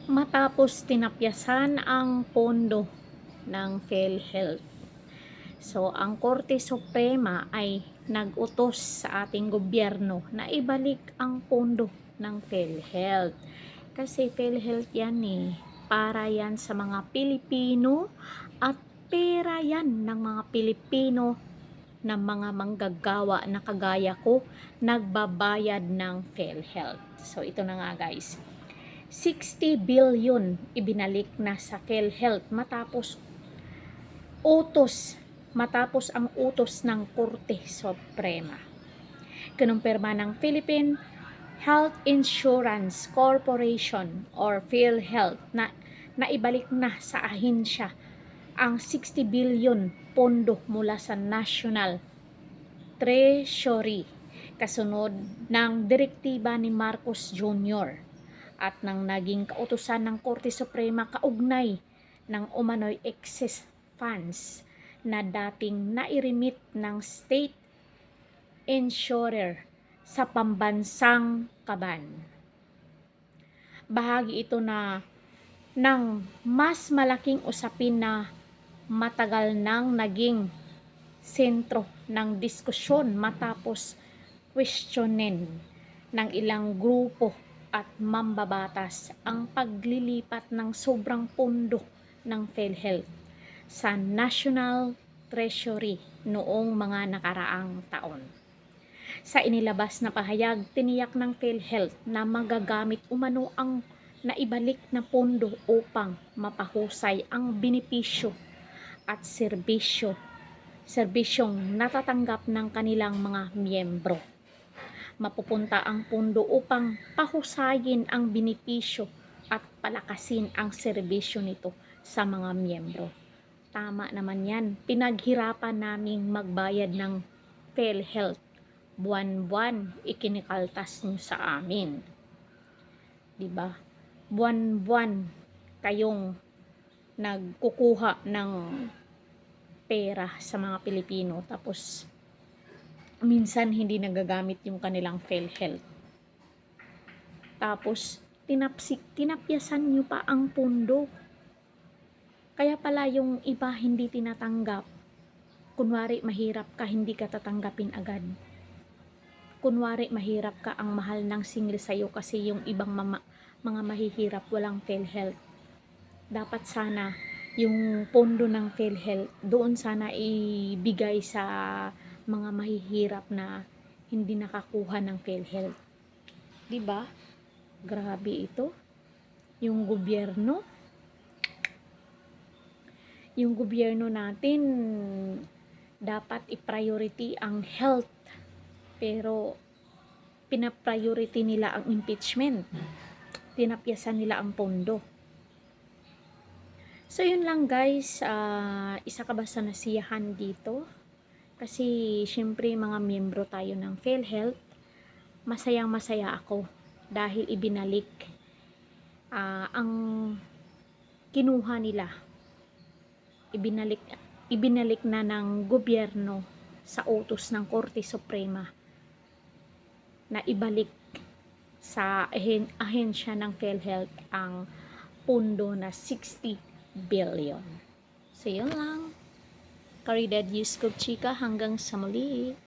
Matapos tinapyasan ang pondo ng PhilHealth. So, ang Korte Suprema ay nag-utos sa ating gobyerno na ibalik ang pondo ng PhilHealth. Kasi PhilHealth yan para yan sa mga Pilipino at pera yan ng mga Pilipino na mga manggagawa na kagaya ko nagbabayad ng PhilHealth. So, ito na nga guys. 60 billion ibinalik na sa PhilHealth matapos ang utos ng Korte Suprema. Kinumpirma ng Philippine Health Insurance Corporation or PhilHealth na naibalik na sa ahensya ang 60 billion pondo mula sa National Treasury kasunod ng direktiba ni Marcos Jr. at ng naging kautusan ng Korte Suprema kaugnay ng umano'y excess funds na dating nairimit ng state insurer sa pambansang kaban. Bahagi ito ng mas malaking usapin na matagal nang naging sentro ng diskusyon matapos questionin ng ilang grupo at mambabatas ang paglilipat ng sobrang pondo ng PhilHealth sa National Treasury noong mga nakaraang taon. Sa inilabas na pahayag, tiniyak ng PhilHealth na magagamit umano ang naibalik na pondo upang mapahusay ang benepisyo at serbisyong natatanggap ng kanilang mga miyembro. Mapupunta ang pondo upang pahusayin ang benepisyo at palakasin ang serbisyo nito sa mga miyembro. Tama naman yan. Pinaghirapan naming magbayad ng PhilHealth. Buwan-buwan ikinikaltas nyo sa amin. Diba? Buwan-buwan kayong nagkukuha ng pera sa mga Pilipino tapos minsan hindi nagagamit yung kanilang PhilHealth. Tapos tinapyasan nyo pa ang pondo. Kaya pala yung iba hindi tinatanggap. Kunwari mahirap ka, hindi ka tatanggapin agad. Kunwari mahirap ka, ang mahal ng singil sa'yo kasi yung ibang mga mahihirap walang PhilHealth. Dapat sana yung pondo ng PhilHealth doon sana ibigay sa mga mahihirap na hindi nakakuha ng PhilHealth. Diba? Grabe ito. Yung gobyerno natin dapat i-priority ang health, pero pina-priority nila ang impeachment. Tinapyasan nila ang pondo. So yun lang guys, isa ka ba sa nasiyahan dito? Kasi syempre mga miyembro tayo ng PhilHealth, masayang masaya ako dahil ibinalik ang kinuha nila. Ibinalik na ng gobyerno sa utos ng Korte Suprema na ibalik sa ahensya ng PhilHealth ang pondo na 60 billion. So yun lang. Caridad Yuskop Chika, hanggang sa muli.